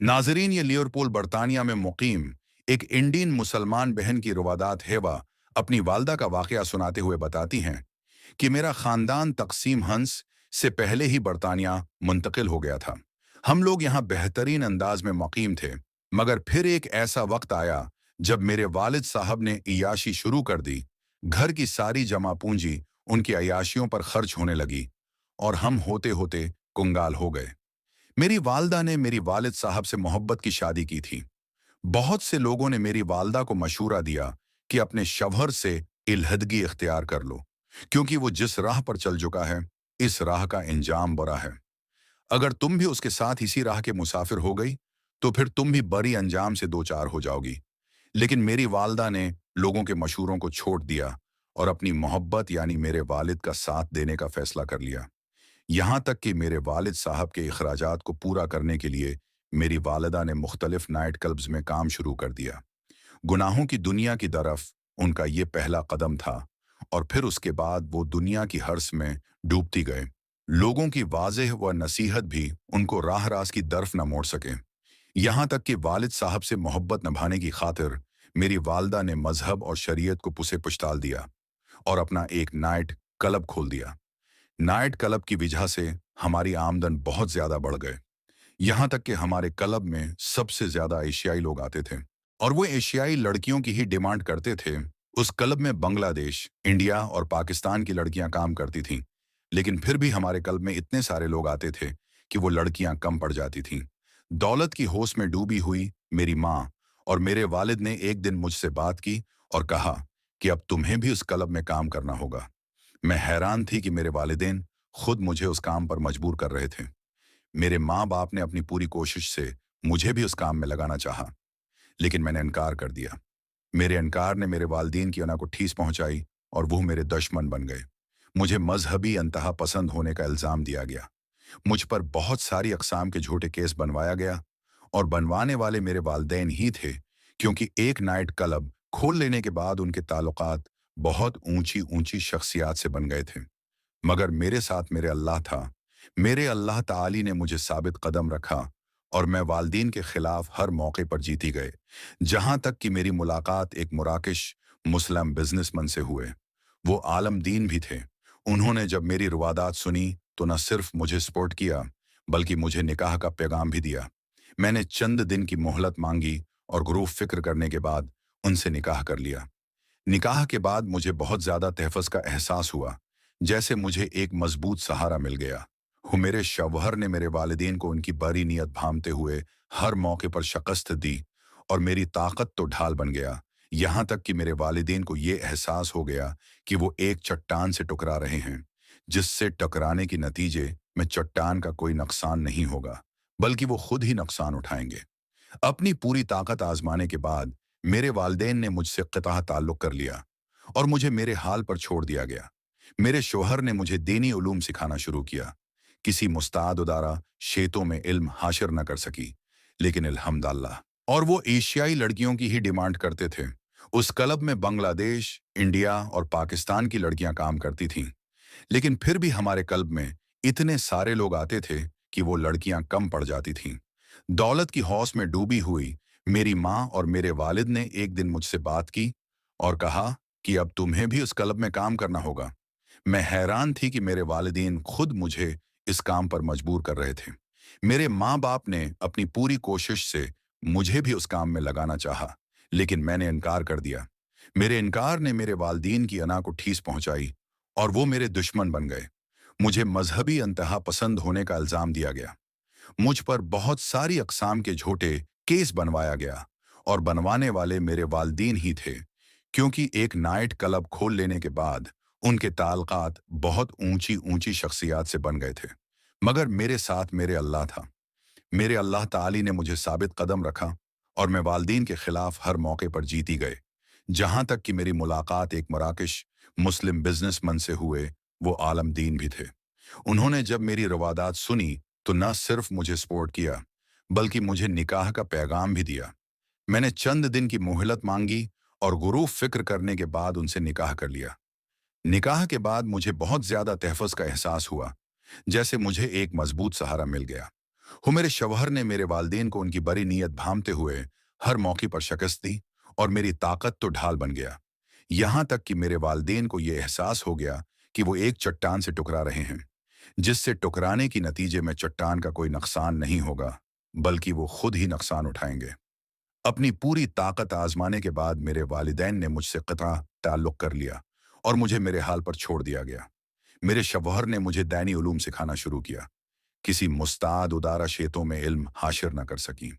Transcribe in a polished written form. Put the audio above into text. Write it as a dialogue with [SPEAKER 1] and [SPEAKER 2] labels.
[SPEAKER 1] नाजरीन, ये लिवरपूल बरतानिया में मुकीम एक इंडियन मुसलमान बहन की रुवादात हेवा अपनी वालदा का वाकया सुनाते हुए बताती हैं कि मेरा खानदान तकसीम हंस से पहले ही बरतानिया मुंतकिल हो गया था। हम लोग यहाँ बेहतरीन अंदाज में मुकीम थे, मगर फिर एक ऐसा वक्त आया जब मेरे वालिद साहब ने इयाशी शुरू कर दी। घर की सारी जमा पूंजी उनकी अयाशियों पर खर्च होने लगी और हम होते होते कुंगाल हो गए। मेरी वालदा ने मेरी वालिद साहब से मोहब्बत की शादी की थी। बहुत से लोगों ने मेरी वालदा को मशूरा दिया कि अपने शवहर से इल्हदगी इख्तियार कर लो, क्योंकि वो जिस राह पर चल चुका है, इस राह का इंजाम बुरा है। अगर तुम भी उसके साथ इसी राह के मुसाफिर हो गई, तो फिर तुम भी बड़ी अंजाम से दो चार हो जाओगी। लेकिन मेरी वालदा ने लोगों के मशूरों को छोड़ दिया और अपनी मोहब्बत यानी मेरे वालिद का साथ देने का फैसला कर लिया। यहाँ तक कि मेरे वालिद साहब के अखराजात को पूरा करने के लिए मेरी वालिदा ने मुख्तलिफ नाइट क्लब्स में काम शुरू कर दिया। गुनाहों की दुनिया की तरफ उनका ये पहला कदम था, और फिर उसके बाद वो दुनिया की हर्स में डूबती गए। लोगों की वाज़ेह व नसीहत भी उनको राह रास की तरफ न मोड़ सके। यहाँ तक कि वालिद साहब से मोहब्बत निभाने की खातिर मेरी वालदा ने मजहब और शरीयत को पुसे पुछताल दिया और अपना एक नाइट क्लब खोल दिया। नाइट क्लब की वजह से हमारी आमदन बहुत ज्यादा बढ़ गए। यहाँ तक कि हमारे क्लब में सबसे ज्यादा एशियाई लोग आते थे, और वो एशियाई लड़कियों की ही डिमांड करते थे। उस क्लब में बांग्लादेश, इंडिया और पाकिस्तान की लड़कियां काम करती थीं, लेकिन फिर भी हमारे क्लब में इतने सारे लोग आते थे कि वो लड़कियां कम पड़ जाती थीं। दौलत की होश में डूबी हुई मेरी माँ और मेरे वालिद ने एक दिन मुझसे बात की और कहा कि अब तुम्हें भी उस क्लब में काम करना होगा। मैं हैरान थी कि मेरे वालिदैन खुद मुझे उस काम पर मजबूर कर रहे थे। मेरे माँ बाप ने अपनी पूरी कोशिश से मुझे भी उस काम में लगाना चाहा, लेकिन मैंने इनकार कर दिया। मेरे इनकार ने मेरे वालिदैन की अना को ठेस पहुंचाई और वो मेरे दुश्मन बन गए। मुझे मजहबी अंतहा पसंद होने का इल्ज़ाम दिया गया। मुझ पर बहुत सारी अक़साम के झूठे केस बनवाया गया, और बनवाने वाले मेरे वालिदैन ही थे, क्योंकि एक नाइट क्लब खोल लेने के बाद उनके ताल्लुकात बहुत ऊंची ऊंची शख्सियात से बन गए थे। मगर मेरे साथ मेरे अल्लाह था। मेरे अल्लाह ताली ने मुझे साबित कदम रखा और मैं वालदीन के खिलाफ हर मौके पर जीती गए। जहां तक कि मेरी मुलाकात एक मुराकिश मुस्लिम बिजनेसमैन से हुए। वो आलम दीन भी थे। उन्होंने जब मेरी रुवादात सुनी तो न सिर्फ मुझे सपोर्ट किया, बल्कि मुझे निकाह का पैगाम भी दिया। मैंने चंद दिन की मोहलत मांगी और गुरूर फिक्र करने के बाद उनसे निकाह कर लिया। निकाह के बाद मुझे बहुत ज्यादा तहफ़्फ़ुज़ का एहसास हुआ, जैसे मुझे एक मजबूत सहारा मिल गया। मेरे शौहर ने मेरे वालिदैन को उनकी बड़ी नीयत भांपते हुए हर मौके पर शिकस्त दी, और मेरी ताकत तो ढाल बन गया। यहाँ तक कि मेरे वालिदैन को ये एहसास हो गया कि वो एक चट्टान से टकरा रहे हैं, जिससे टकराने के नतीजे में चट्टान का कोई नुकसान नहीं होगा, बल्कि वो खुद ही नुकसान उठाएंगे। अपनी पूरी ताकत आजमाने के बाद मेरे वालिदैन ने मुझसे क़िता ताल्लुक़ कर लिया और मुझे मेरे हाल पर छोड़ दिया गया। मेरे शौहर ने मुझे दीनी उलूम सिखाना शुरू किया। किसी मुस्ताद उदारा शेतों में इल्म हासिल न कर सकी, लेकिन अल्हम्दुलिल्लाह। और वो एशियाई लड़कियों की ही डिमांड करते थे। उस क्लब में बांग्लादेश, इंडिया और पाकिस्तान की लड़कियां काम करती थीं, लेकिन फिर भी हमारे क्लब में इतने सारे लोग आते थे कि वो लड़कियां कम पड़ जाती थीं। दौलत की हौस में डूबी हुई मेरी माँ और मेरे वालिद ने एक दिन मुझसे बात की और कहा कि अब तुम्हें भी उस क्लब में काम करना होगा। मैं हैरान थी कि मेरे वालिदैन खुद मुझे इस काम पर मजबूर कर रहे थे। मेरे माँ बाप ने अपनी पूरी कोशिश से मुझे भी उस काम में लगाना चाहा, लेकिन मैंने इनकार कर दिया। मेरे इनकार ने मेरे वालिदैन की अना को ठेस पहुंचाई और वो मेरे दुश्मन बन गए। मुझे मजहबी अंतहा पसंद होने का इल्ज़ाम दिया गया। मुझ पर बहुत सारी अक़साम के झूठे केस बनवाया गया, और बनवाने वाले मेरे वालिदैन ही थे, क्योंकि एक नाइट क्लब खोल लेने के बाद उनके ताल्लुकात बहुत ऊंची ऊंची शख्सियात से बन गए थे। मगर मेरे साथ मेरे अल्लाह था। मेरे अल्लाह ताली ने मुझे साबित कदम रखा और मैं वालिदैन के खिलाफ हर मौके पर जीती गए। जहां तक कि मेरी मुलाकात एक मराकिश मुस्लिम बिजनेसमैन से हुए। वो आलम दीन भी थे। उन्होंने जब मेरी रवादात सुनी तो न सिर्फ मुझे सपोर्ट किया, बल्कि मुझे निकाह का पैगाम भी दिया। मैंने चंद दिन की मोहलत मांगी और गुरूर फिक्र करने के बाद उनसे निकाह कर लिया। निकाह के बाद मुझे बहुत ज्यादा तहफ़्फ़ुज़ का एहसास हुआ, जैसे मुझे एक मजबूत सहारा मिल गया। वो मेरे शौहर ने मेरे वालिदैन को उनकी बड़ी नीयत भांपते हुए हर मौके पर शिकस्त दी और मेरी ताकत तो ढाल बन गया। यहाँ तक कि मेरे वालिदैन को ये एहसास हो गया कि वो एक चट्टान से टकरा रहे हैं, जिससे टकराने के नतीजे में चट्टान का कोई नुकसान नहीं होगा, बल्कि वो खुद ही नुकसान उठाएंगे। अपनी पूरी ताकत आजमाने के बाद मेरे वालिदैन ने मुझसे क़िता ताल्लुक़ कर लिया और मुझे मेरे हाल पर छोड़ दिया गया। मेरे शौहर ने मुझे दैनी उलूम सिखाना शुरू किया। किसी मुस्ताद उदारा शेतों में इल्म हासिल न कर सकी।